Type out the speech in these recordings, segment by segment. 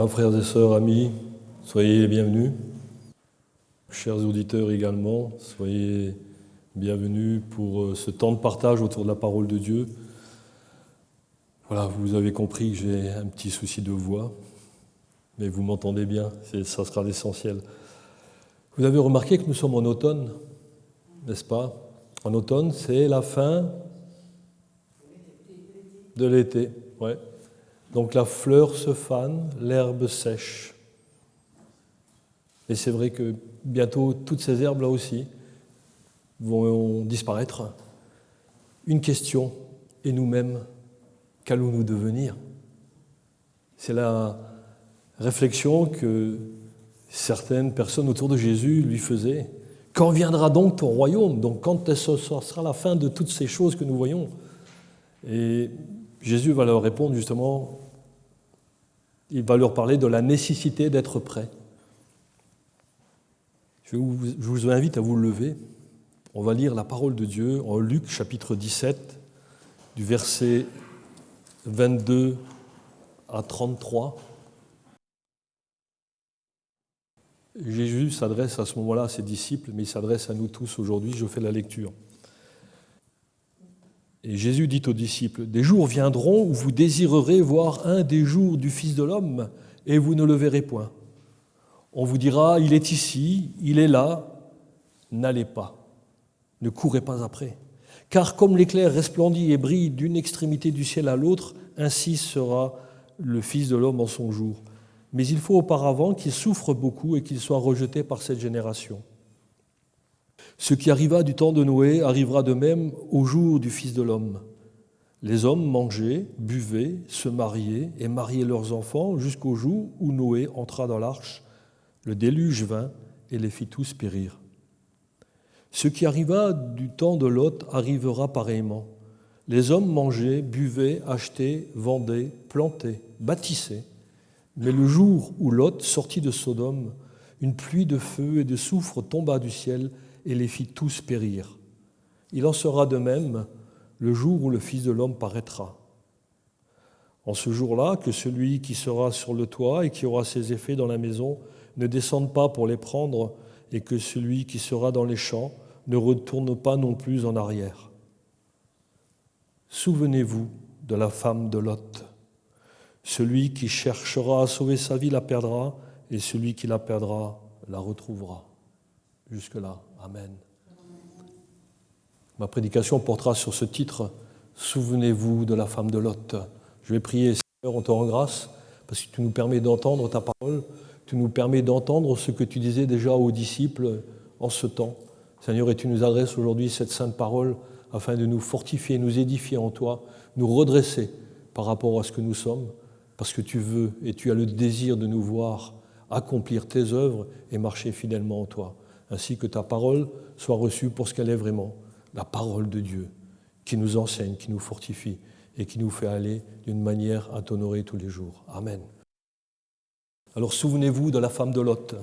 Voilà, frères et sœurs, amis, soyez les bienvenus. Chers auditeurs également, soyez bienvenus pour ce temps de partage autour de la parole de Dieu. Voilà, vous avez compris que j'ai un petit souci de voix, mais vous m'entendez bien, ça sera l'essentiel. Vous avez remarqué que nous sommes en automne, n'est-ce pas? En automne, c'est la fin de l'été, ouais. Donc la fleur se fane, l'herbe sèche. Et c'est vrai que bientôt, toutes ces herbes-là aussi vont disparaître. Une question, et nous-mêmes, qu'allons-nous devenir? C'est la réflexion que certaines personnes autour de Jésus lui faisaient. Quand viendra donc ton royaume? Donc quand ce sera la fin de toutes ces choses que nous voyons? Et Jésus va leur répondre justement, il va leur parler de la nécessité d'être prêt. Je vous invite à vous lever. On va lire la parole de Dieu en Luc chapitre 17, du verset 22 à 33. Jésus s'adresse à ce moment-là à ses disciples, mais il s'adresse à nous tous aujourd'hui. Je fais la lecture. Et Jésus dit aux disciples, « Des jours viendront où vous désirerez voir un des jours du Fils de l'homme, et vous ne le verrez point. On vous dira, il est ici, il est là, n'allez pas, ne courez pas après. Car comme l'éclair resplendit et brille d'une extrémité du ciel à l'autre, ainsi sera le Fils de l'homme en son jour. Mais il faut auparavant qu'il souffre beaucoup et qu'il soit rejeté par cette génération. Ce qui arriva du temps de Noé arrivera de même au jour du Fils de l'homme. Les hommes mangeaient, buvaient, se mariaient et mariaient leurs enfants jusqu'au jour où Noé entra dans l'arche. Le déluge vint et les fit tous périr. Ce qui arriva du temps de Lot arrivera pareillement. Les hommes mangeaient, buvaient, achetaient, vendaient, plantaient, bâtissaient. Mais le jour où Lot sortit de Sodome, une pluie de feu et de soufre tomba du ciel et les fit tous périr. Il en sera de même le jour où le Fils de l'homme paraîtra. En ce jour-là, que celui qui sera sur le toit et qui aura ses effets dans la maison ne descende pas pour les prendre, et que celui qui sera dans les champs ne retourne pas non plus en arrière. Souvenez-vous de la femme de Lot. Celui qui cherchera à sauver sa vie la perdra, et celui qui la perdra la retrouvera. Jusque-là, amen. Ma prédication portera sur ce titre, « Souvenez-vous de la femme de Lot ». Je vais prier, Seigneur, on te rend grâce, parce que tu nous permets d'entendre ta parole, tu nous permets d'entendre ce que tu disais déjà aux disciples en ce temps. Seigneur, et tu nous adresses aujourd'hui cette sainte parole afin de nous fortifier, nous édifier en toi, nous redresser par rapport à ce que nous sommes, parce que tu veux et tu as le désir de nous voir accomplir tes œuvres et marcher fidèlement en toi, ainsi que ta parole soit reçue pour ce qu'elle est vraiment, la parole de Dieu, qui nous enseigne, qui nous fortifie et qui nous fait aller d'une manière à t'honorer tous les jours. Amen. Alors souvenez-vous de la femme de Lot.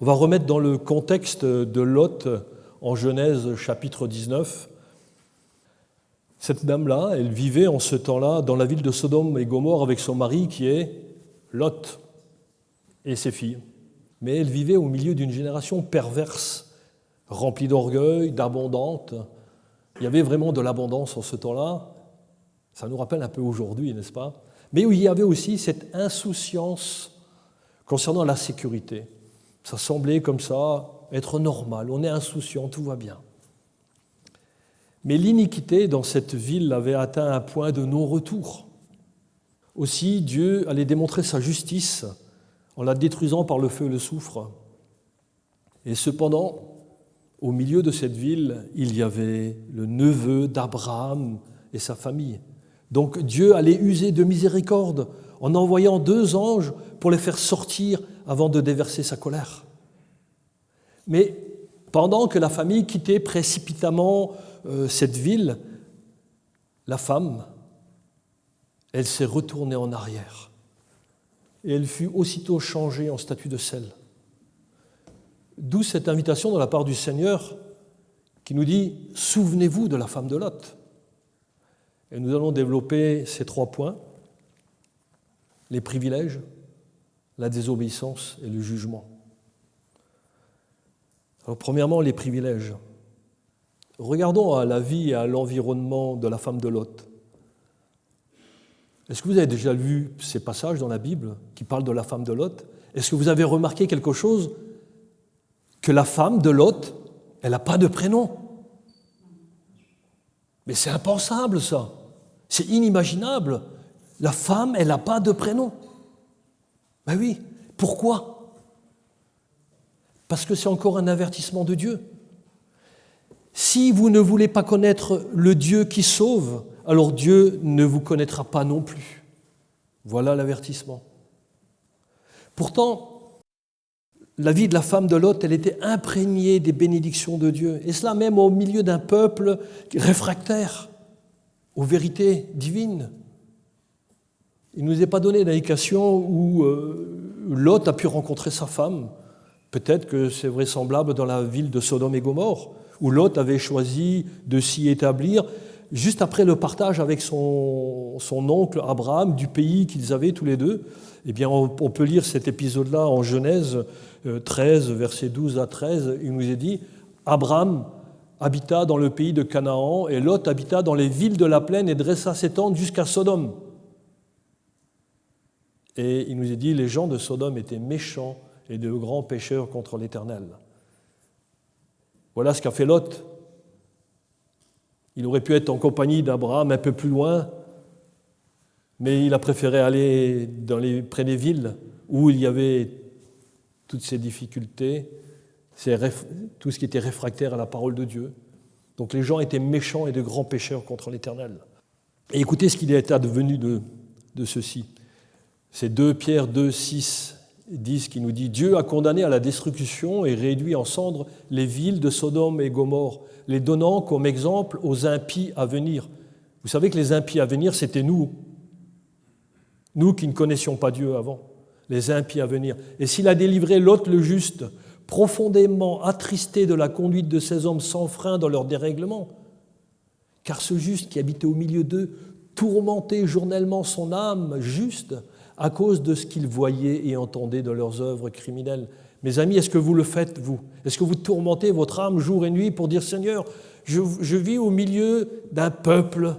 On va remettre dans le contexte de Lot en Genèse chapitre 19. Cette dame-là, elle vivait en ce temps-là dans la ville de Sodome et Gomorrhe avec son mari qui est Lot et ses filles. Mais elle vivait au milieu d'une génération perverse, remplie d'orgueil, d'abondante. Il y avait vraiment de l'abondance en ce temps-là. Ça nous rappelle un peu aujourd'hui, n'est-ce pas? Mais il y avait aussi cette insouciance concernant la sécurité. Ça semblait comme ça être normal. On est insouciant, tout va bien. Mais l'iniquité dans cette ville avait atteint un point de non-retour. Aussi, Dieu allait démontrer sa justice en la détruisant par le feu et le soufre. Et cependant, au milieu de cette ville, il y avait le neveu d'Abraham et sa famille. Donc Dieu allait user de miséricorde en envoyant 2 anges pour les faire sortir avant de déverser sa colère. Mais pendant que la famille quittait précipitamment cette ville, la femme, elle s'est retournée en arrière et elle fut aussitôt changée en statue de sel. D'où cette invitation de la part du Seigneur qui nous dit « Souvenez-vous de la femme de Lot ». Et nous allons développer ces 3 points. Les privilèges, la désobéissance et le jugement. Alors, premièrement, les privilèges. Regardons à la vie et à l'environnement de la femme de Lot. Est-ce que vous avez déjà lu ces passages dans la Bible qui parlent de la femme de Lot? Est-ce que vous avez remarqué quelque chose? Que la femme de Lot, elle n'a pas de prénom. Mais c'est impensable, ça. C'est inimaginable. La femme, elle n'a pas de prénom. Ben oui. Pourquoi? Parce que c'est encore un avertissement de Dieu. Si vous ne voulez pas connaître le Dieu qui sauve, alors Dieu ne vous connaîtra pas non plus. Voilà l'avertissement. Pourtant, la vie de la femme de Lot, elle était imprégnée des bénédictions de Dieu. Et cela même au milieu d'un peuple réfractaire aux vérités divines. Il ne nous est pas donné d'indication où Lot a pu rencontrer sa femme. Peut-être que c'est vraisemblable dans la ville de Sodome et Gomorrhe, où Lot avait choisi de s'y établir juste après le partage avec son oncle Abraham du pays qu'ils avaient tous les deux. Eh bien, on peut lire cet épisode-là en Genèse 13, versets 12 à 13. Il nous est dit « Abraham habita dans le pays de Canaan, et Lot habita dans les villes de la plaine et dressa ses tentes jusqu'à Sodome. » Et il nous est dit « Les gens de Sodome étaient méchants et de grands pécheurs contre l'Éternel. » Voilà ce qu'a fait Lot. Il aurait pu être en compagnie d'Abraham un peu plus loin, mais il a préféré aller près des villes où il y avait toutes ces difficultés, tout ce qui était réfractaire à la parole de Dieu. Donc les gens étaient méchants et de grands pécheurs contre l'Éternel. Et écoutez ce qu'il est advenu de ceci. C'est 2 Pierre 2, 6, 10 qui nous dit « Dieu a condamné à la destruction et réduit en cendres les villes de Sodome et Gomorrhe, les donnant comme exemple aux impies à venir. » Vous savez que les impies à venir, c'était nous qui ne connaissions pas Dieu avant, les impies à venir. Et s'il a délivré Lot le juste, profondément attristé de la conduite de ces hommes sans frein dans leur dérèglement, car ce juste qui habitait au milieu d'eux tourmentait journellement son âme juste à cause de ce qu'il voyait et entendait de leurs œuvres criminelles. Mes amis, est-ce que vous le faites, vous? Est-ce que vous tourmentez votre âme jour et nuit pour dire « Seigneur, je vis au milieu d'un peuple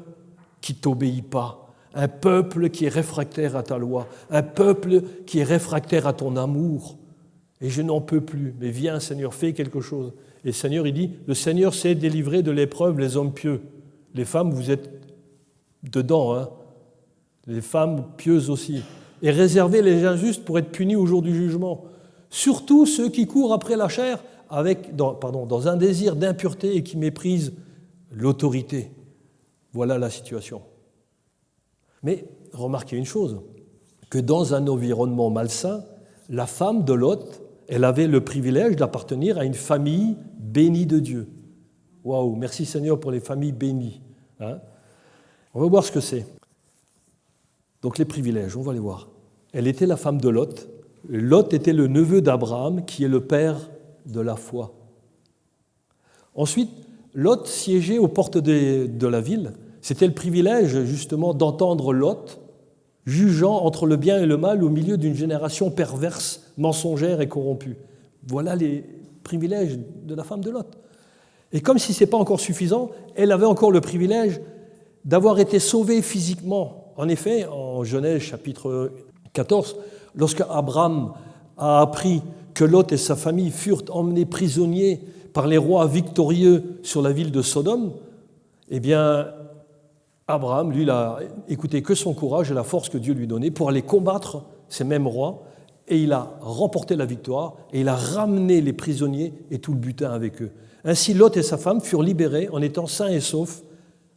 qui ne t'obéit pas, un peuple qui est réfractaire à ta loi, un peuple qui est réfractaire à ton amour, et je n'en peux plus. Mais viens, Seigneur, fais quelque chose. » Et le Seigneur, il dit « Le Seigneur sait délivrer de l'épreuve les hommes pieux. » Les femmes, vous êtes dedans, hein? Les femmes pieuses aussi. Et réserver les injustes pour être punis au jour du jugement. Surtout ceux qui courent après la chair dans un désir d'impureté et qui méprisent l'autorité. Voilà la situation. Mais remarquez une chose, que dans un environnement malsain, la femme de Lot, elle avait le privilège d'appartenir à une famille bénie de Dieu. Waouh, merci Seigneur pour les familles bénies. Hein? On va voir ce que c'est. Donc les privilèges, on va les voir. Elle était la femme de Lot. Lot était le neveu d'Abraham, qui est le père de la foi. Ensuite, Lot siégeait aux portes de la ville. C'était le privilège, justement, d'entendre Lot, jugeant entre le bien et le mal au milieu d'une génération perverse, mensongère et corrompue. Voilà les privilèges de la femme de Lot. Et comme si ce n'est pas encore suffisant, elle avait encore le privilège d'avoir été sauvée physiquement. En effet, en Genèse chapitre 14, lorsque Abraham a appris que Lot et sa famille furent emmenés prisonniers par les rois victorieux sur la ville de Sodome, eh bien, Abraham, lui, n'a écouté que son courage et la force que Dieu lui donnait pour aller combattre ces mêmes rois, et il a remporté la victoire, et il a ramené les prisonniers et tout le butin avec eux. Ainsi, Lot et sa femme furent libérés en étant sains et saufs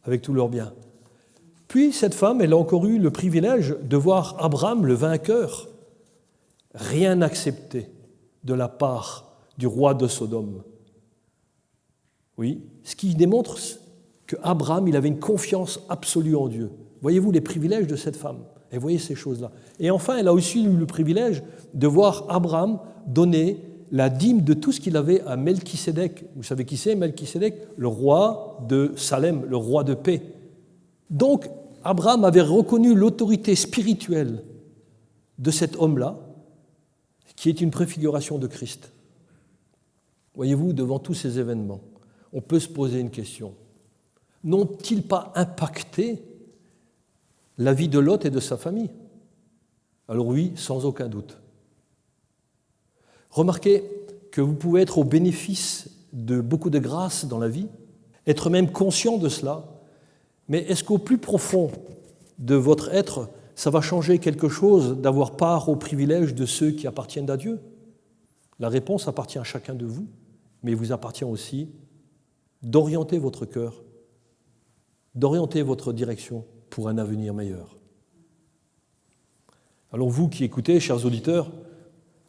avec tous leurs biens. Puis, cette femme, elle a encore eu le privilège de voir Abraham, le vainqueur, rien accepter de la part du roi de Sodome. Oui, ce qui démontre qu'Abraham, il avait une confiance absolue en Dieu. Voyez-vous les privilèges de cette femme? Et voyez ces choses-là. Et enfin, elle a aussi eu le privilège de voir Abraham donner la dîme de tout ce qu'il avait à Melchisédek. Vous savez qui c'est, Melchisédek? Le roi de Salem, le roi de paix. Donc, Abraham avait reconnu l'autorité spirituelle de cet homme-là, qui est une préfiguration de Christ. Voyez-vous, devant tous ces événements, on peut se poser une question. N'ont-ils pas impacté la vie de Lot et de sa famille? Alors oui, sans aucun doute. Remarquez que vous pouvez être au bénéfice de beaucoup de grâce dans la vie, être même conscient de cela, mais est-ce qu'au plus profond de votre être, ça va changer quelque chose d'avoir part aux privilèges de ceux qui appartiennent à Dieu? La réponse appartient à chacun de vous, mais il vous appartient aussi d'orienter votre cœur, d'orienter votre direction pour un avenir meilleur. Alors vous qui écoutez, chers auditeurs,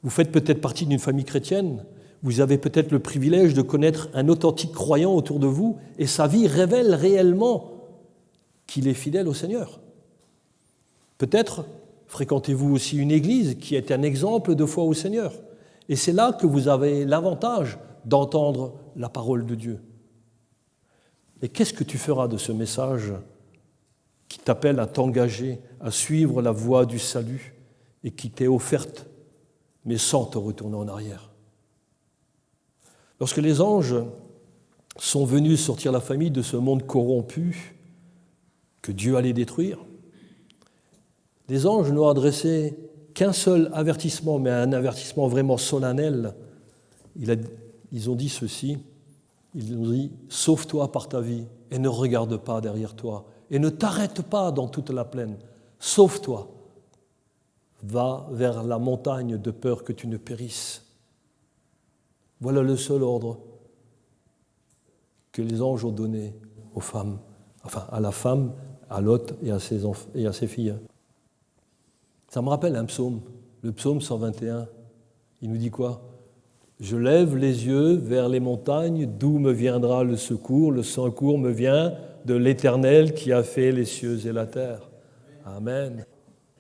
vous faites peut-être partie d'une famille chrétienne, vous avez peut-être le privilège de connaître un authentique croyant autour de vous et sa vie révèle réellement qu'il est fidèle au Seigneur. Peut-être fréquentez-vous aussi une église qui est un exemple de foi au Seigneur. Et c'est là que vous avez l'avantage d'entendre la parole de Dieu. Et qu'est-ce que tu feras de ce message qui t'appelle à t'engager, à suivre la voie du salut et qui t'est offerte, mais sans te retourner en arrière? Lorsque les anges sont venus sortir la famille de ce monde corrompu que Dieu allait détruire, les anges n'ont adressé qu'un seul avertissement, mais un avertissement vraiment solennel. Ils ont dit ceci, ils ont dit « Sauve-toi par ta vie et ne regarde pas derrière toi et ne t'arrête pas dans toute la plaine. Sauve-toi, va vers la montagne de peur que tu ne périsses. » Voilà le seul ordre que les anges ont donné aux femmes, enfin à la femme, à Lot et à ses filles. Ça me rappelle un psaume, le psaume 121. Il nous dit quoi? « Je lève les yeux vers les montagnes, d'où me viendra le secours me vient de l'Éternel qui a fait les cieux et la terre. » Amen.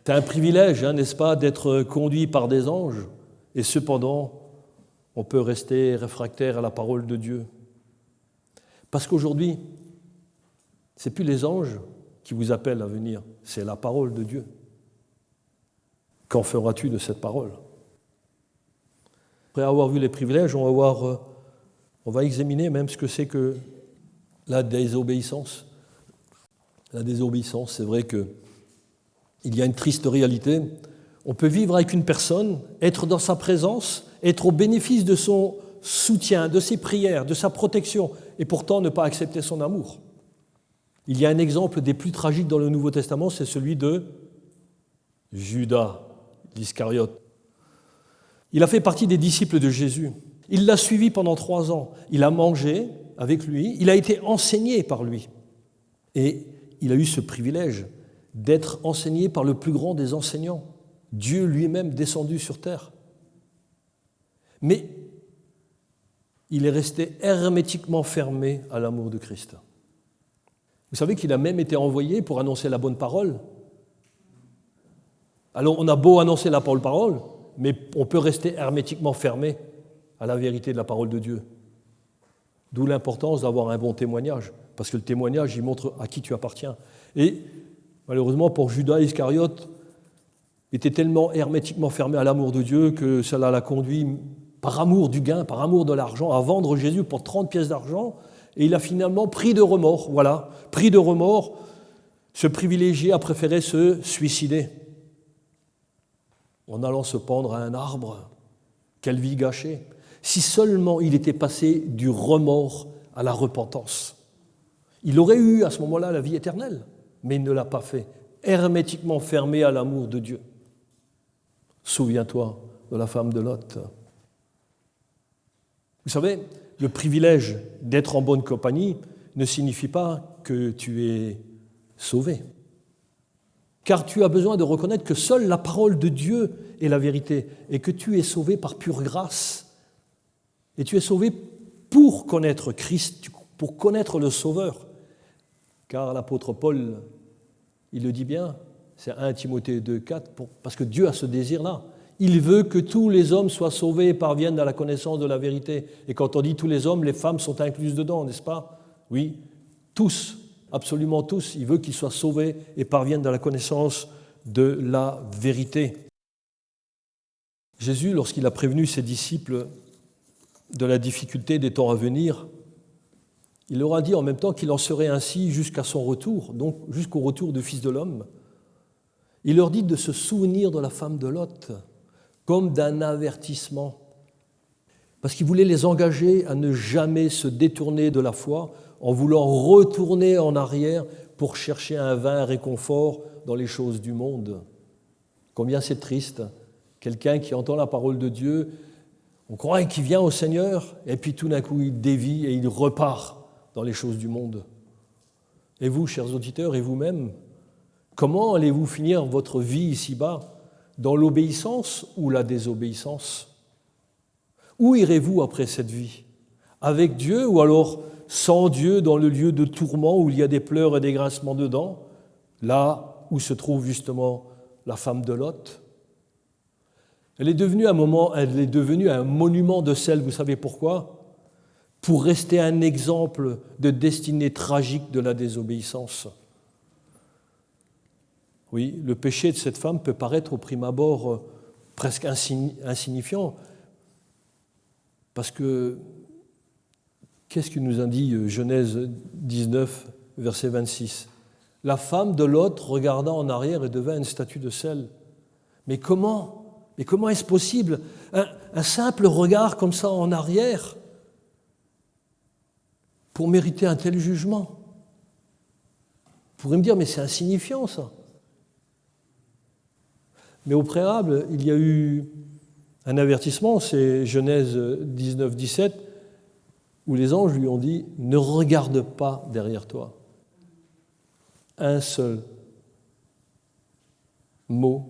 C'est un privilège, n'est-ce pas, d'être conduit par des anges, et cependant, on peut rester réfractaire à la parole de Dieu. Parce qu'aujourd'hui, ce n'est plus les anges qui vous appellent à venir, c'est la parole de Dieu. Qu'en feras-tu de cette parole? Après avoir vu les privilèges, on va examiner même ce que c'est que la désobéissance. La désobéissance, c'est vrai qu'il y a une triste réalité. On peut vivre avec une personne, être dans sa présence, être au bénéfice de son soutien, de ses prières, de sa protection, et pourtant ne pas accepter son amour. Il y a un exemple des plus tragiques dans le Nouveau Testament, c'est celui de Judas l'Iscariote. Il a fait partie des disciples de Jésus. Il l'a suivi pendant 3 ans. Il a mangé avec lui, il a été enseigné par lui. Et il a eu ce privilège d'être enseigné par le plus grand des enseignants, Dieu lui-même descendu sur terre. Mais il est resté hermétiquement fermé à l'amour de Christ. Vous savez qu'il a même été envoyé pour annoncer la bonne parole. Alors on a beau annoncer la parole, mais on peut rester hermétiquement fermé à la vérité de la parole de Dieu. D'où l'importance d'avoir un bon témoignage, parce que le témoignage, il montre à qui tu appartiens. Et malheureusement, pour Judas Iscariote, il était tellement hermétiquement fermé à l'amour de Dieu que cela l'a conduit, par amour du gain, par amour de l'argent, à vendre Jésus pour 30 pièces d'argent, et il a finalement pris de remords, pris de remords, ce privilégié a préféré se suicider en allant se pendre à un arbre. Quelle vie gâchée! Si seulement il était passé du remords à la repentance. Il aurait eu à ce moment-là la vie éternelle, mais il ne l'a pas fait, hermétiquement fermé à l'amour de Dieu. Souviens-toi de la femme de Lot. Vous savez, le privilège d'être en bonne compagnie ne signifie pas que tu es sauvé. Car tu as besoin de reconnaître que seule la parole de Dieu est la vérité et que tu es sauvé par pure grâce. Et tu es sauvé pour connaître Christ, pour connaître le Sauveur. Car l'apôtre Paul, il le dit bien, c'est 1 Timothée 2,4, parce que Dieu a ce désir-là. Il veut que tous les hommes soient sauvés et parviennent à la connaissance de la vérité. Et quand on dit tous les hommes, les femmes sont incluses dedans, n'est-ce pas? Oui, tous, absolument tous. Il veut qu'ils soient sauvés et parviennent à la connaissance de la vérité. Jésus, lorsqu'il a prévenu ses disciples de la difficulté des temps à venir, il leur a dit en même temps qu'il en serait ainsi jusqu'à son retour, donc jusqu'au retour du Fils de l'homme. Il leur dit de se souvenir de la femme de Lot comme d'un avertissement, parce qu'il voulait les engager à ne jamais se détourner de la foi en voulant retourner en arrière pour chercher un vain réconfort dans les choses du monde. Combien c'est triste, quelqu'un qui entend la parole de Dieu, on croit qu'il vient au Seigneur, et puis tout d'un coup il dévie et il repart dans les choses du monde. Et vous, chers auditeurs, et vous-même, comment allez-vous finir votre vie ici-bas? Dans l'obéissance ou la désobéissance? Où irez-vous après cette vie? Avec Dieu ou alors sans Dieu dans le lieu de tourment où il y a des pleurs et des grincements de dents, là où se trouve justement la femme de Lot? Elle est devenue un monument de sel, vous savez pourquoi? Pour rester un exemple de destinée tragique de la désobéissance. Oui, le péché de cette femme peut paraître au prime abord presque insignifiant, parce que qu'est-ce que nous a dit Genèse 19, verset 26? La femme de Lot regarda en arrière et devint une statue de sel. Mais comment est-ce possible? Un simple regard comme ça en arrière pour mériter un tel jugement? Vous pourriez me dire, mais c'est insignifiant ça. Mais au préalable, il y a eu un avertissement, c'est Genèse 19, 17, où les anges lui ont dit « Ne regarde pas derrière toi ». Un seul mot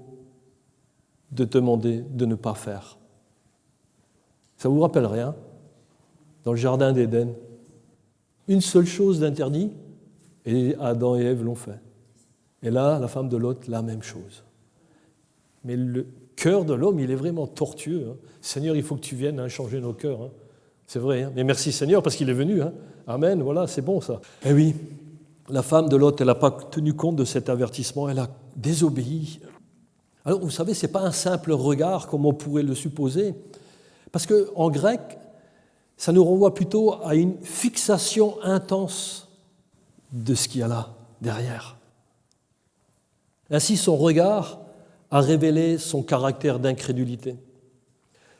de te demander de ne pas faire. Ça vous rappelle rien? Dans le jardin d'Éden, une seule chose d'interdit, et Adam et Ève l'ont fait. Et là, la femme de Lot, la même chose. Mais le cœur de l'homme, il est vraiment tortueux. Hein. Seigneur, il faut que tu viennes changer nos cœurs. Hein. C'est vrai. Hein. Mais merci Seigneur, parce qu'il est venu. Hein. Amen, voilà, c'est bon ça. Eh oui, la femme de Lot, elle n'a pas tenu compte de cet avertissement, elle a désobéi. Alors, vous savez, ce n'est pas un simple regard, comme on pourrait le supposer, parce qu'en grec, ça nous renvoie plutôt à une fixation intense de ce qu'il y a là, derrière. Ainsi, son regard a révélé son caractère d'incrédulité.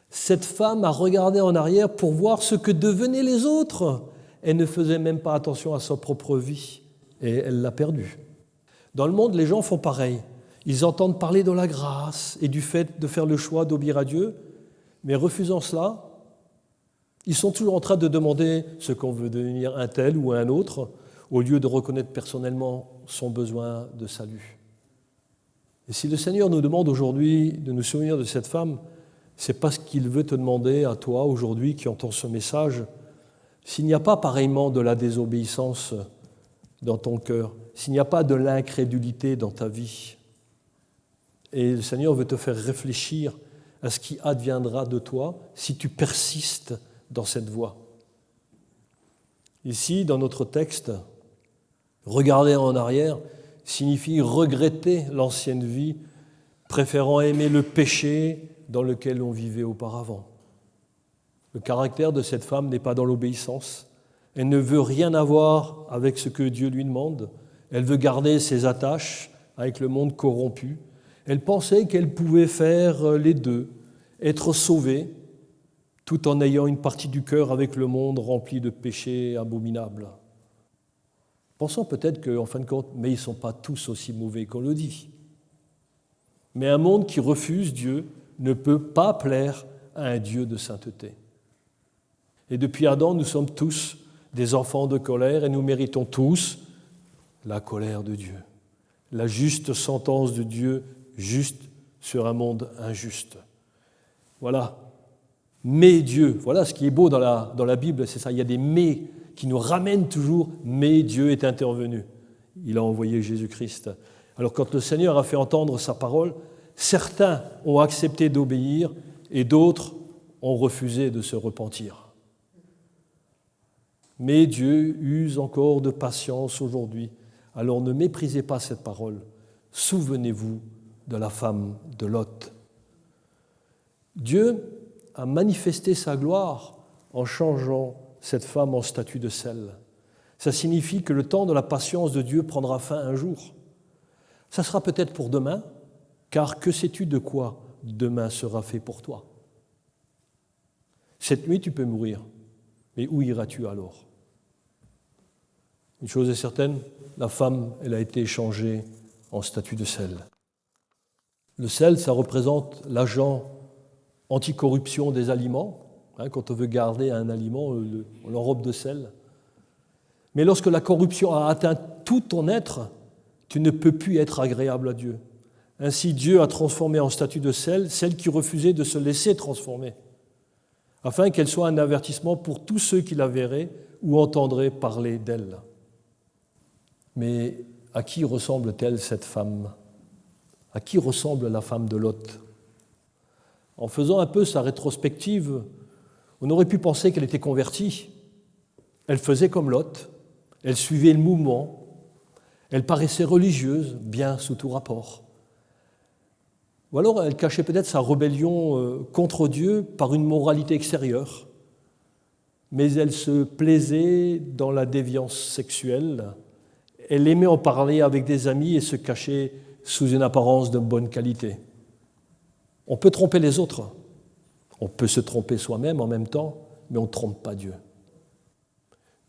Cette femme a regardé en arrière pour voir ce que devenaient les autres. Elle ne faisait même pas attention à sa propre vie et elle l'a perdue. Dans le monde, les gens font pareil. Ils entendent parler de la grâce et du fait de faire le choix d'obéir à Dieu, mais refusant cela, ils sont toujours en train de demander ce qu'on veut devenir un tel ou un autre, au lieu de reconnaître personnellement son besoin de salut. Et si le Seigneur nous demande aujourd'hui de nous souvenir de cette femme, c'est parce qu'il veut te demander à toi aujourd'hui qui entends ce message, s'il n'y a pas pareillement de la désobéissance dans ton cœur, s'il n'y a pas de l'incrédulité dans ta vie, et le Seigneur veut te faire réfléchir à ce qui adviendra de toi si tu persistes dans cette voie. Ici, dans notre texte, regarder en arrière signifie regretter l'ancienne vie, préférant aimer le péché dans lequel on vivait auparavant. Le caractère de cette femme n'est pas dans l'obéissance. Elle ne veut rien avoir avec ce que Dieu lui demande. Elle veut garder ses attaches avec le monde corrompu. Elle pensait qu'elle pouvait faire les deux, être sauvée, tout en ayant une partie du cœur avec le monde rempli de péchés abominables. Pensons peut-être qu'en fin de compte, mais ils ne sont pas tous aussi mauvais qu'on le dit. Mais un monde qui refuse Dieu ne peut pas plaire à un Dieu de sainteté. Et depuis Adam, nous sommes tous des enfants de colère et nous méritons tous la colère de Dieu, la juste sentence de Dieu juste sur un monde injuste. Voilà. Mais Dieu, voilà ce qui est beau dans la Bible, c'est ça, il y a des « mais » qui nous ramènent toujours « mais Dieu est intervenu ». Il a envoyé Jésus-Christ. Alors quand le Seigneur a fait entendre sa parole, certains ont accepté d'obéir et d'autres ont refusé de se repentir. Mais Dieu use encore de patience aujourd'hui. Alors ne méprisez pas cette parole. Souvenez-vous de la femme de Lot. Dieu a manifesté sa gloire en changeant cette femme en statue de sel. Ça signifie que le temps de la patience de Dieu prendra fin un jour. Ça sera peut-être pour demain, car que sais-tu de quoi demain sera fait pour toi? Cette nuit, tu peux mourir, mais où iras-tu alors? Une chose est certaine, la femme, elle a été changée en statue de sel. Le sel, ça représente l'agent anticorruption des aliments. Quand on veut garder un aliment, on l'enrobe de sel. Mais lorsque la corruption a atteint tout ton être, tu ne peux plus être agréable à Dieu. Ainsi, Dieu a transformé en statue de sel celle qui refusait de se laisser transformer, afin qu'elle soit un avertissement pour tous ceux qui la verraient ou entendraient parler d'elle. Mais à qui ressemble-t-elle cette femme? À qui ressemble la femme de Lot? En faisant un peu sa rétrospective, on aurait pu penser qu'elle était convertie. Elle faisait comme Lot, elle suivait le mouvement, elle paraissait religieuse, bien sous tout rapport. Ou alors elle cachait peut-être sa rébellion contre Dieu par une moralité extérieure, mais elle se plaisait dans la déviance sexuelle. Elle aimait en parler avec des amis et se cachait sous une apparence de bonne qualité. On peut tromper les autres, on peut se tromper soi-même en même temps, mais on ne trompe pas Dieu.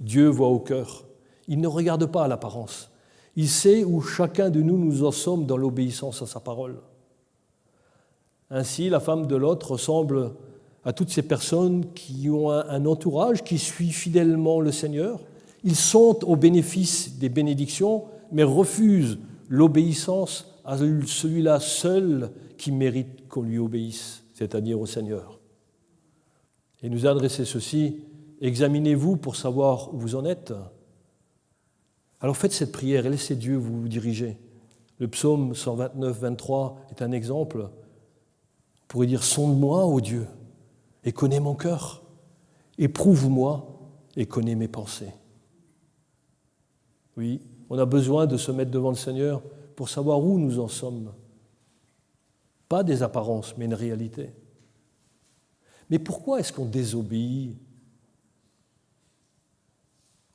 Dieu voit au cœur, il ne regarde pas à l'apparence. Il sait où chacun de nous en sommes dans l'obéissance à sa parole. Ainsi, la femme de Lot ressemble à toutes ces personnes qui ont un entourage, qui suit fidèlement le Seigneur. Ils sont au bénéfice des bénédictions, mais refusent l'obéissance à celui-là seul qui mérite qu'on lui obéisse, c'est-à-dire au Seigneur. Et nous a adressé ceci: examinez-vous pour savoir où vous en êtes. Alors faites cette prière et laissez Dieu vous diriger. Le psaume 129, 23 est un exemple. On pourrait dire: sonde-moi, ô Dieu, et connais mon cœur. Éprouve-moi et connais mes pensées. Oui, on a besoin de se mettre devant le Seigneur pour savoir où nous en sommes. Pas des apparences, mais une réalité. Mais pourquoi est-ce qu'on désobéit?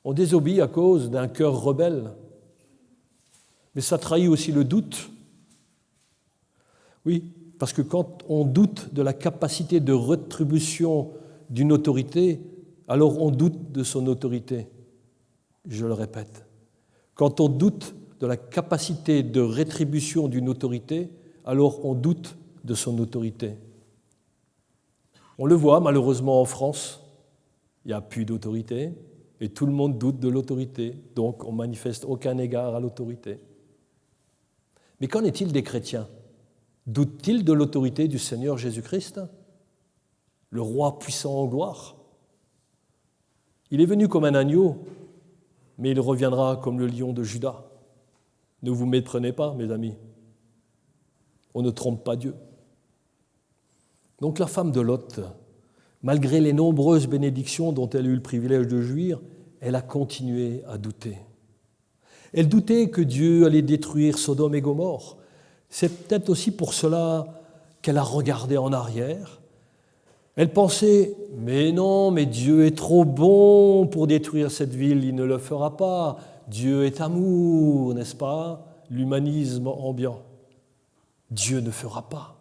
On désobéit à cause d'un cœur rebelle. Mais ça trahit aussi le doute. Oui, parce que quand on doute de la capacité de rétribution d'une autorité, alors on doute de son autorité. Je le répète. Quand on doute de la capacité de rétribution d'une autorité, alors on doute de son autorité. On le voit malheureusement en France, il n'y a plus d'autorité et tout le monde doute de l'autorité, donc on ne manifeste aucun égard à l'autorité. Mais qu'en est-il des chrétiens? Doutent-ils de l'autorité du Seigneur Jésus-Christ, le roi puissant en gloire? Il est venu comme un agneau, mais il reviendra comme le lion de Juda. Ne vous méprenez pas, mes amis. On ne trompe pas Dieu. Donc la femme de Lot, malgré les nombreuses bénédictions dont elle a eu le privilège de jouir, elle a continué à douter. Elle doutait que Dieu allait détruire Sodome et Gomorrhe. C'est peut-être aussi pour cela qu'elle a regardé en arrière. Elle pensait: mais non, mais Dieu est trop bon pour détruire cette ville, il ne le fera pas. Dieu est amour, n'est-ce pas? L'humanisme ambiant. Dieu ne fera pas.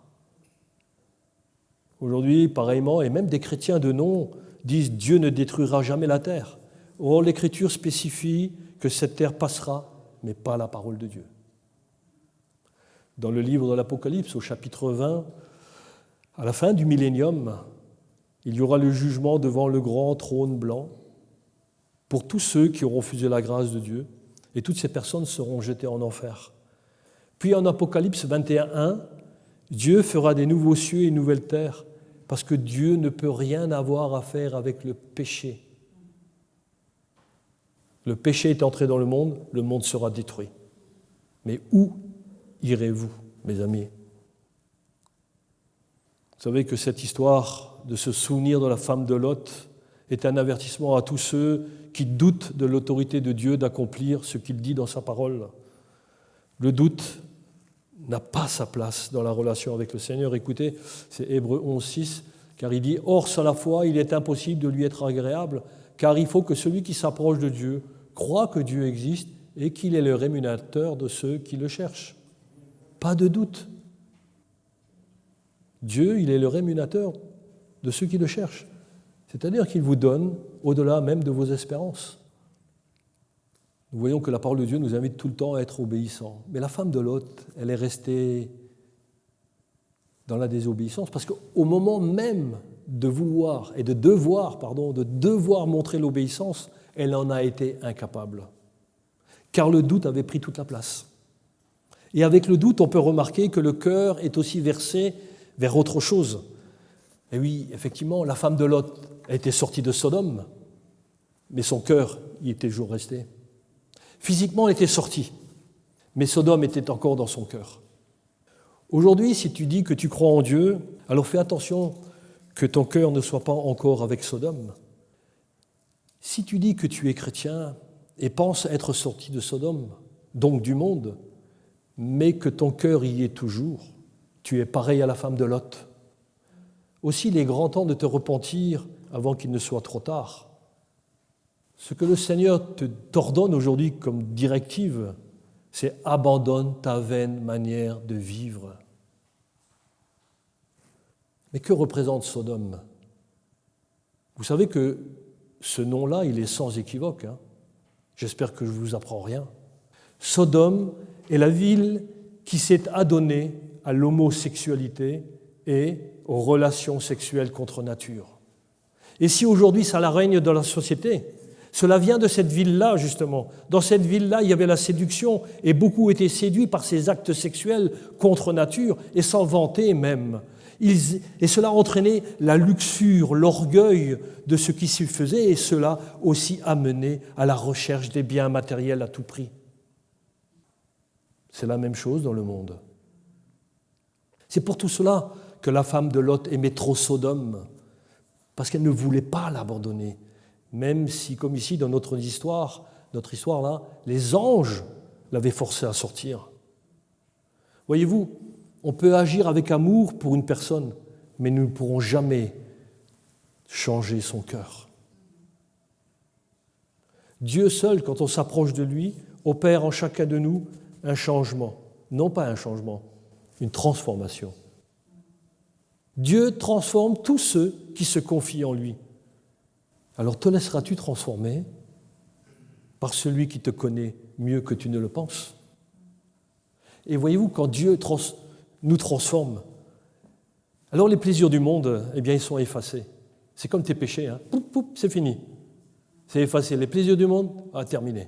Aujourd'hui, pareillement, et même des chrétiens de nom disent: Dieu ne détruira jamais la terre. Or, l'Écriture spécifie que cette terre passera, mais pas la parole de Dieu. Dans le livre de l'Apocalypse, au chapitre 20, à la fin du millénium, il y aura le jugement devant le grand trône blanc pour tous ceux qui auront refusé la grâce de Dieu, et toutes ces personnes seront jetées en enfer. Puis en Apocalypse 21, Dieu fera des nouveaux cieux et une nouvelle terre, parce que Dieu ne peut rien avoir à faire avec le péché. Le péché est entré dans le monde sera détruit. Mais où irez-vous, mes amis? Vous savez que cette histoire de se souvenir de la femme de Lot est un avertissement à tous ceux qui doutent de l'autorité de Dieu d'accomplir ce qu'il dit dans sa parole. Le doute n'a pas sa place dans la relation avec le Seigneur. Écoutez, c'est Hébreux 11, 6, car il dit « Or, sans la foi, il est impossible de lui être agréable, car il faut que celui qui s'approche de Dieu croit que Dieu existe et qu'il est le rémunérateur de ceux qui le cherchent. » Pas de doute. Dieu, il est le rémunérateur de ceux qui le cherchent. C'est-à-dire qu'il vous donne au-delà même de vos espérances. Nous voyons que la parole de Dieu nous invite tout le temps à être obéissants. Mais la femme de Lot, elle est restée dans la désobéissance parce qu'au moment même de vouloir et de devoir montrer l'obéissance, elle en a été incapable. Car le doute avait pris toute la place. Et avec le doute, on peut remarquer que le cœur est aussi versé vers autre chose. Et oui, effectivement, la femme de Lot a été sortie de Sodome, mais son cœur y était toujours resté. Physiquement, elle était sortie, mais Sodome était encore dans son cœur. Aujourd'hui, si tu dis que tu crois en Dieu, alors fais attention que ton cœur ne soit pas encore avec Sodome. Si tu dis que tu es chrétien et penses être sorti de Sodome, donc du monde, mais que ton cœur y est toujours, tu es pareil à la femme de Lot. Aussi, il est grand temps de te repentir avant qu'il ne soit trop tard. Ce que le Seigneur t'ordonne aujourd'hui comme directive, c'est abandonne ta vaine manière de vivre. Mais que représente Sodome? Vous savez que ce nom-là, il est sans équivoque. J'espère que je ne vous apprends rien. Sodome est la ville qui s'est adonnée à l'homosexualité et aux relations sexuelles contre nature. Et si aujourd'hui ça la règne dans la société, cela vient de cette ville-là, justement. Dans cette ville-là, il y avait la séduction et beaucoup étaient séduits par ces actes sexuels contre nature et s'en vantaient même. Et cela entraînait la luxure, l'orgueil de ce qui s'y faisait et cela aussi amenait à la recherche des biens matériels à tout prix. C'est la même chose dans le monde. C'est pour tout cela que la femme de Lot aimait trop Sodome, parce qu'elle ne voulait pas l'abandonner. Même si, comme ici dans notre histoire là, les anges l'avaient forcé à sortir. Voyez-vous, on peut agir avec amour pour une personne, mais nous ne pourrons jamais changer son cœur. Dieu seul, quand on s'approche de lui, opère en chacun de nous un changement. Non pas un changement, une transformation. Dieu transforme tous ceux qui se confient en lui. Alors te laisseras-tu transformer par celui qui te connaît mieux que tu ne le penses? Et voyez-vous, quand Dieu nous transforme, alors les plaisirs du monde, eh bien, ils sont effacés. C'est comme tes péchés, poup, poup, c'est fini. C'est effacé. Les plaisirs du monde, terminé.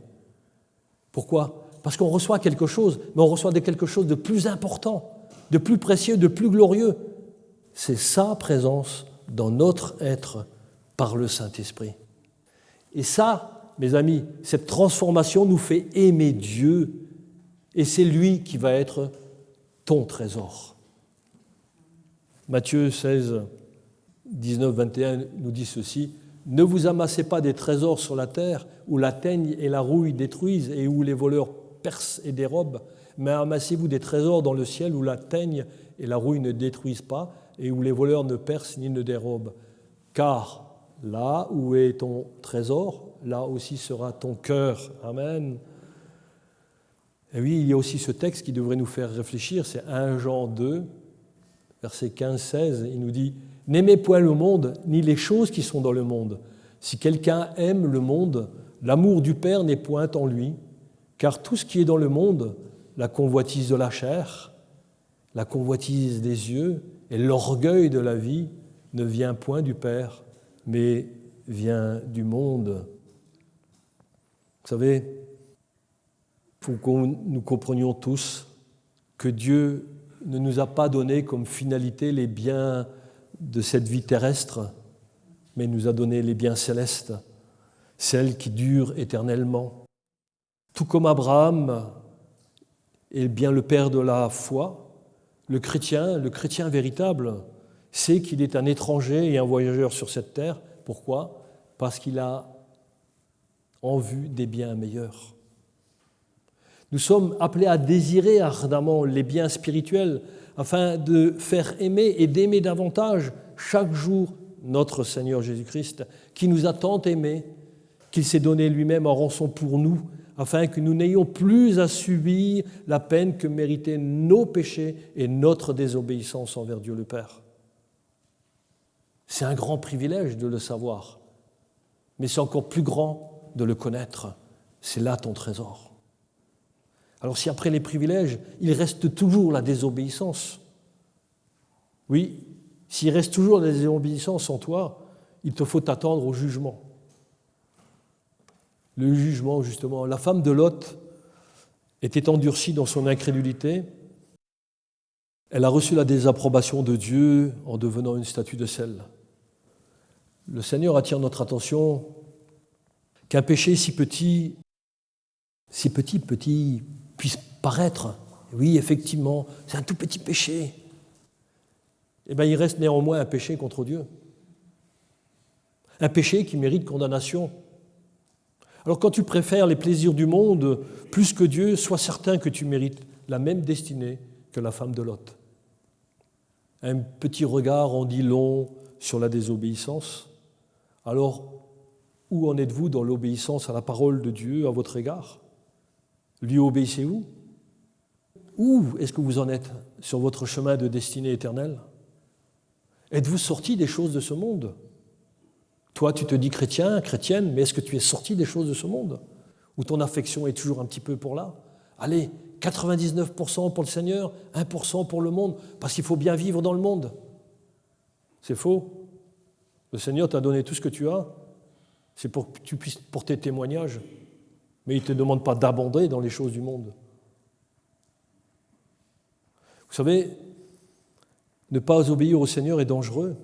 Pourquoi? Parce qu'on reçoit quelque chose, mais on reçoit quelque chose de plus important, de plus précieux, de plus glorieux. C'est sa présence dans notre être par le Saint-Esprit. Et ça, mes amis, cette transformation nous fait aimer Dieu et c'est lui qui va être ton trésor. Matthieu 16, 19, 21 nous dit ceci: « Ne vous amassez pas des trésors sur la terre où la teigne et la rouille détruisent et où les voleurs percent et dérobent, mais amassez-vous des trésors dans le ciel où la teigne et la rouille ne détruisent pas et où les voleurs ne percent ni ne dérobent. Car là où est ton trésor, là aussi sera ton cœur. » Amen. Et oui, il y a aussi ce texte qui devrait nous faire réfléchir, c'est 1 Jean 2, verset 15-16, il nous dit « N'aimez point le monde, ni les choses qui sont dans le monde. Si quelqu'un aime le monde, l'amour du Père n'est point en lui, car tout ce qui est dans le monde, la convoitise de la chair, la convoitise des yeux et l'orgueil de la vie ne vient point du Père, mais vient du monde. » Vous savez, il faut que nous comprenions tous que Dieu ne nous a pas donné comme finalité les biens de cette vie terrestre, mais nous a donné les biens célestes, celles qui durent éternellement. Tout comme Abraham est bien le père de la foi, le chrétien véritable, sait qu'il est un étranger et un voyageur sur cette terre. Pourquoi? Parce qu'il a en vue des biens meilleurs. Nous sommes appelés à désirer ardemment les biens spirituels afin de faire aimer et d'aimer davantage chaque jour notre Seigneur Jésus-Christ, qui nous a tant aimés, qu'il s'est donné lui-même en rançon pour nous, afin que nous n'ayons plus à subir la peine que méritaient nos péchés et notre désobéissance envers Dieu le Père. C'est un grand privilège de le savoir, mais c'est encore plus grand de le connaître. C'est là ton trésor. Alors si après les privilèges, il reste toujours la désobéissance, oui, s'il reste toujours la désobéissance en toi, il te faut t'attendre au jugement. Le jugement, justement. La femme de Lot était endurcie dans son incrédulité. Elle a reçu la désapprobation de Dieu en devenant une statue de sel. Le Seigneur attire notre attention qu'un péché si petit puisse paraître. Oui, effectivement, c'est un tout petit péché. Eh bien, il reste néanmoins un péché contre Dieu. Un péché qui mérite condamnation. Alors quand tu préfères les plaisirs du monde plus que Dieu, sois certain que tu mérites la même destinée que la femme de Lot. Un petit regard en dit long sur la désobéissance. Alors, où en êtes-vous dans l'obéissance à la parole de Dieu à votre égard? Lui obéissez-vous? Où est-ce que vous en êtes sur votre chemin de destinée éternelle? Êtes-vous sorti des choses de ce monde? Toi, tu te dis chrétien, chrétienne, mais est-ce que tu es sorti des choses de ce monde? Ou ton affection est toujours un petit peu pour là? Allez, 99% pour le Seigneur, 1% pour le monde, parce qu'il faut bien vivre dans le monde. C'est faux. Le Seigneur t'a donné tout ce que tu as, c'est pour que tu puisses porter témoignage, mais il ne te demande pas d'abonder dans les choses du monde. Vous savez, ne pas obéir au Seigneur est dangereux.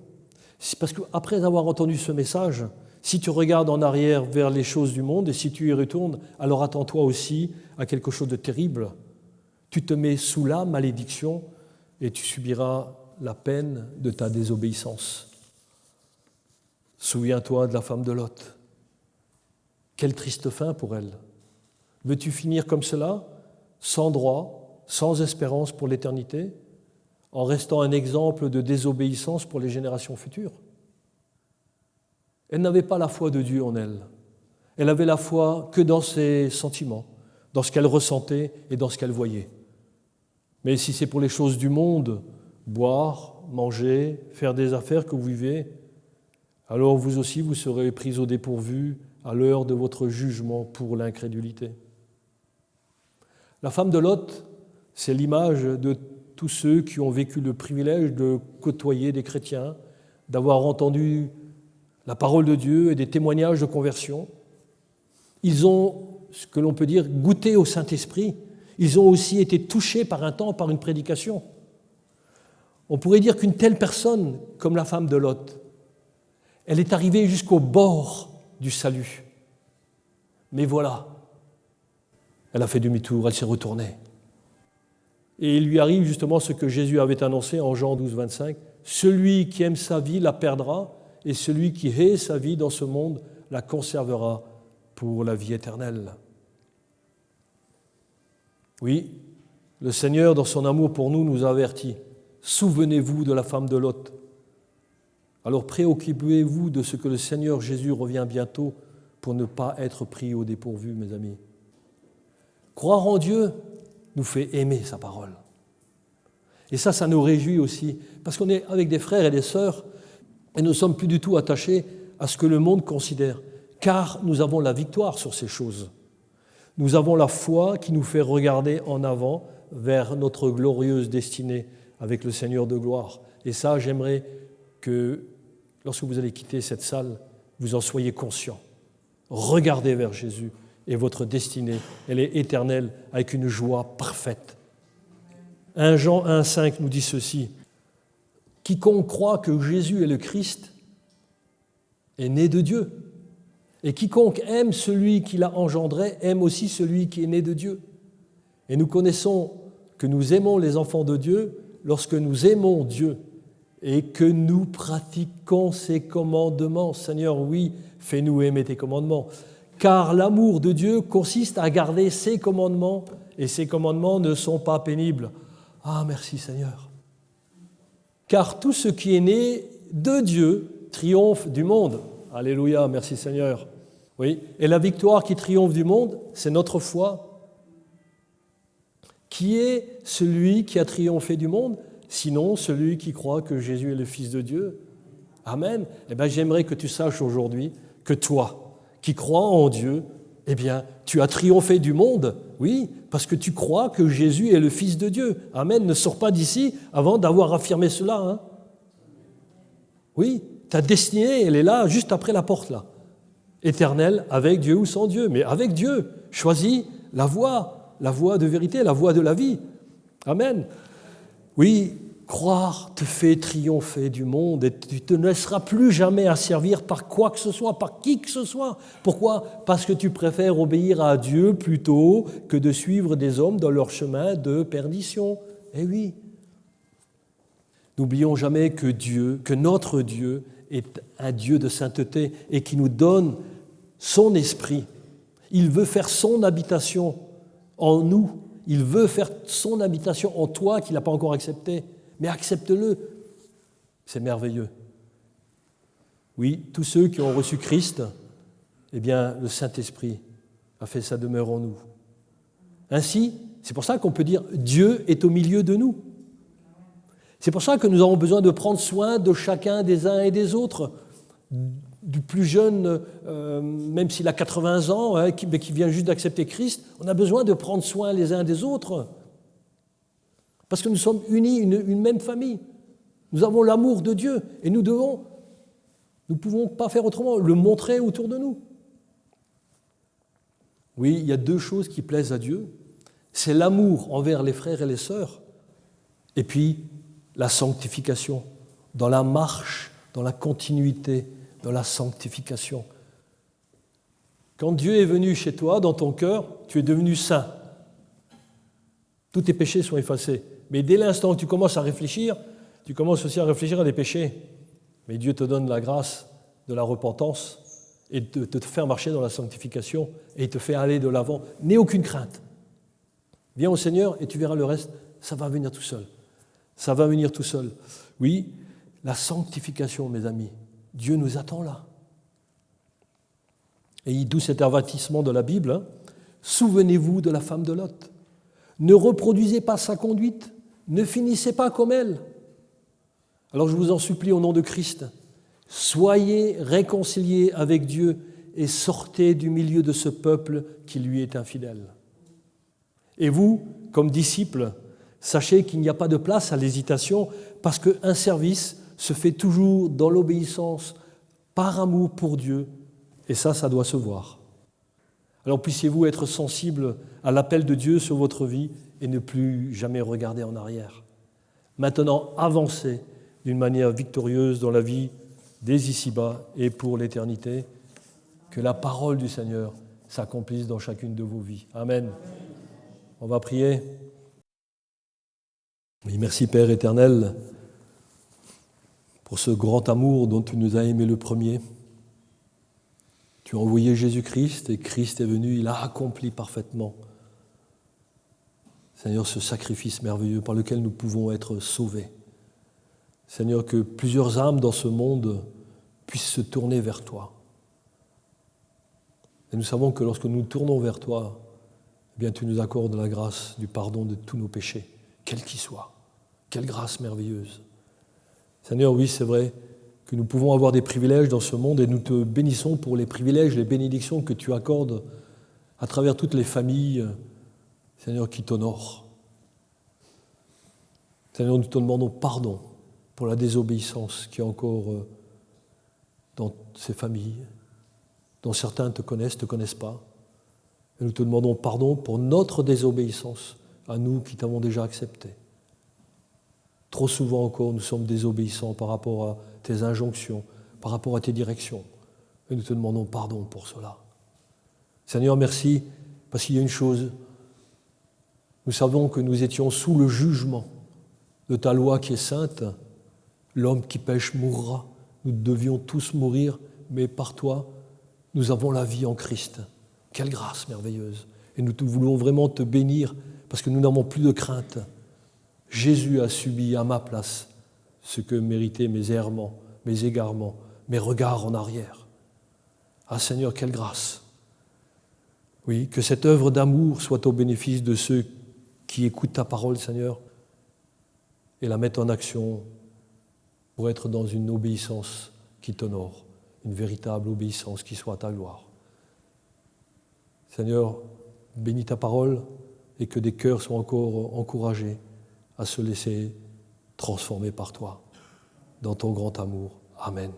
C'est parce qu'après avoir entendu ce message, si tu regardes en arrière vers les choses du monde et si tu y retournes, alors attends-toi aussi à quelque chose de terrible. Tu te mets sous la malédiction et tu subiras la peine de ta désobéissance. Souviens-toi de la femme de Lot. Quelle triste fin pour elle. Veux-tu finir comme cela, sans droit, sans espérance pour l'éternité, en restant un exemple de désobéissance pour les générations futures? Elle n'avait pas la foi de Dieu en elle. Elle avait la foi que dans ses sentiments, dans ce qu'elle ressentait et dans ce qu'elle voyait. Mais si c'est pour les choses du monde, boire, manger, faire des affaires que vous vivez, alors vous aussi vous serez pris au dépourvu à l'heure de votre jugement pour l'incrédulité. La femme de Lot, c'est l'image de tous ceux qui ont vécu le privilège de côtoyer des chrétiens, d'avoir entendu la parole de Dieu et des témoignages de conversion. Ils ont, ce que l'on peut dire, goûté au Saint-Esprit. Ils ont aussi été touchés par un temps, par une prédication. On pourrait dire qu'une telle personne, comme la femme de Lot, elle est arrivée jusqu'au bord du salut. Mais voilà, elle a fait demi-tour, elle s'est retournée. Et il lui arrive justement ce que Jésus avait annoncé en Jean 12, 25. « Celui qui aime sa vie la perdra, et celui qui hait sa vie dans ce monde la conservera pour la vie éternelle. » Oui, le Seigneur, dans son amour pour nous, nous avertit. Souvenez-vous de la femme de Lot. Alors préoccupez-vous de ce que le Seigneur Jésus revient bientôt pour ne pas être pris au dépourvu, mes amis. Croire en Dieu nous fait aimer sa parole. Et ça nous réjouit aussi, parce qu'on est avec des frères et des sœurs et nous ne sommes plus du tout attachés à ce que le monde considère, car nous avons la victoire sur ces choses. Nous avons la foi qui nous fait regarder en avant vers notre glorieuse destinée avec le Seigneur de gloire. Et ça, j'aimerais que, lorsque vous allez quitter cette salle, vous en soyez conscients. Regardez vers Jésus et votre destinée, elle est éternelle avec une joie parfaite. 1 Jean 1,5 nous dit ceci. « Quiconque croit que Jésus est le Christ est né de Dieu. Et quiconque aime celui qui l'a engendré aime aussi celui qui est né de Dieu. Et nous connaissons que nous aimons les enfants de Dieu lorsque nous aimons Dieu et que nous pratiquons ses commandements. Seigneur, oui, fais-nous aimer tes commandements. car l'amour de Dieu consiste à garder ses commandements, et ses commandements ne sont pas pénibles. Ah, merci Seigneur. Car tout ce qui est né de Dieu triomphe du monde. Alléluia, merci Seigneur. Oui, et la victoire qui triomphe du monde, c'est notre foi. Qui est celui qui a triomphé du monde, sinon celui qui croit que Jésus est le Fils de Dieu? Amen. Eh bien, j'aimerais que tu saches aujourd'hui que toi, qui crois en Dieu, eh bien, tu as triomphé du monde, oui, parce que tu crois que Jésus est le Fils de Dieu. Amen. Ne sors pas d'ici avant d'avoir affirmé cela. Hein. Oui, ta destinée, elle est là, juste après la porte, là. Éternelle, avec Dieu ou sans Dieu, mais avec Dieu. Choisis la voie de vérité, la voie de la vie. Amen. Oui, croire te fait triompher du monde et tu ne te laisseras plus jamais asservir par quoi que ce soit, par qui que ce soit. Pourquoi ? Parce que tu préfères obéir à Dieu plutôt que de suivre des hommes dans leur chemin de perdition. Eh oui. N'oublions jamais que Dieu, que notre Dieu est un Dieu de sainteté et qui nous donne son esprit. Il veut faire son habitation en nous. Il veut faire son habitation en toi qu'il n'a pas encore accepté. Mais accepte-le. C'est merveilleux. Oui, tous ceux qui ont reçu Christ, eh bien, le Saint-Esprit a fait sa demeure en nous. Ainsi, c'est pour ça qu'on peut dire Dieu est au milieu de nous. C'est pour ça que nous avons besoin de prendre soin de chacun des uns et des autres. Du plus jeune, même s'il a 80 ans, hein, mais qui vient juste d'accepter Christ, on a besoin de prendre soin les uns des autres. Parce que nous sommes unis, une même famille. Nous avons l'amour de Dieu et nous ne pouvons pas faire autrement, le montrer autour de nous. Oui, il y a deux choses qui plaisent à Dieu. C'est l'amour envers les frères et les sœurs et puis la sanctification, dans la marche, dans la continuité, dans la sanctification. Quand Dieu est venu chez toi, dans ton cœur, tu es devenu saint. Tous tes péchés sont effacés. Mais dès l'instant que tu commences à réfléchir, tu commences aussi à réfléchir à des péchés. Mais Dieu te donne la grâce de la repentance et de te faire marcher dans la sanctification et il te fait aller de l'avant. N'aie aucune crainte. Viens au Seigneur et tu verras le reste, ça va venir tout seul. Ça va venir tout seul. Oui, la sanctification, mes amis, Dieu nous attend là. Et d'où cet avertissement de la Bible, hein. Souvenez-vous de la femme de Lot. Ne reproduisez pas sa conduite, ne finissez pas comme elle. Alors je vous en supplie au nom de Christ, soyez réconciliés avec Dieu et sortez du milieu de ce peuple qui lui est infidèle. Et vous, comme disciples, sachez qu'il n'y a pas de place à l'hésitation parce qu'un service se fait toujours dans l'obéissance, par amour pour Dieu, et ça doit se voir. Alors puissiez-vous être sensibles à l'appel de Dieu sur votre vie et ne plus jamais regarder en arrière. Maintenant, avancez d'une manière victorieuse dans la vie dès ici-bas et pour l'éternité. Que la parole du Seigneur s'accomplisse dans chacune de vos vies. Amen. On va prier. Oui, merci Père éternel pour ce grand amour dont tu nous as aimé le premier. Tu as envoyé Jésus-Christ et Christ est venu, il a accompli parfaitement, Seigneur, ce sacrifice merveilleux par lequel nous pouvons être sauvés. Seigneur, que plusieurs âmes dans ce monde puissent se tourner vers toi. Et nous savons que lorsque nous nous tournons vers toi, eh bien, tu nous accordes la grâce du pardon de tous nos péchés, quels qu'ils soient. Quelle grâce merveilleuse. Seigneur, oui, c'est vrai que nous pouvons avoir des privilèges dans ce monde et nous te bénissons pour les privilèges, les bénédictions que tu accordes à travers toutes les familles, Seigneur, qui t'honorent. Seigneur, nous te demandons pardon pour la désobéissance qui est encore dans ces familles, dont certains te connaissent pas. Et nous te demandons pardon pour notre désobéissance, à nous qui t'avons déjà accepté. Trop souvent encore, nous sommes désobéissants par rapport à tes injonctions, par rapport à tes directions. Et nous te demandons pardon pour cela. Seigneur, merci, parce qu'il y a une chose. Nous savons que nous étions sous le jugement de ta loi qui est sainte. L'homme qui pêche mourra. Nous devions tous mourir, mais par toi, nous avons la vie en Christ. Quelle grâce merveilleuse. Et nous voulons vraiment te bénir parce que nous n'avons plus de crainte. Jésus a subi à ma place ce que méritaient mes errements, mes égarements, mes regards en arrière. Ah Seigneur, quelle grâce. Oui, que cette œuvre d'amour soit au bénéfice de ceux qui écoutent ta parole, Seigneur, et la mettent en action pour être dans une obéissance qui t'honore, une véritable obéissance qui soit à ta gloire. Seigneur, bénis ta parole et que des cœurs soient encore encouragés à se laisser transformer par toi dans ton grand amour. Amen.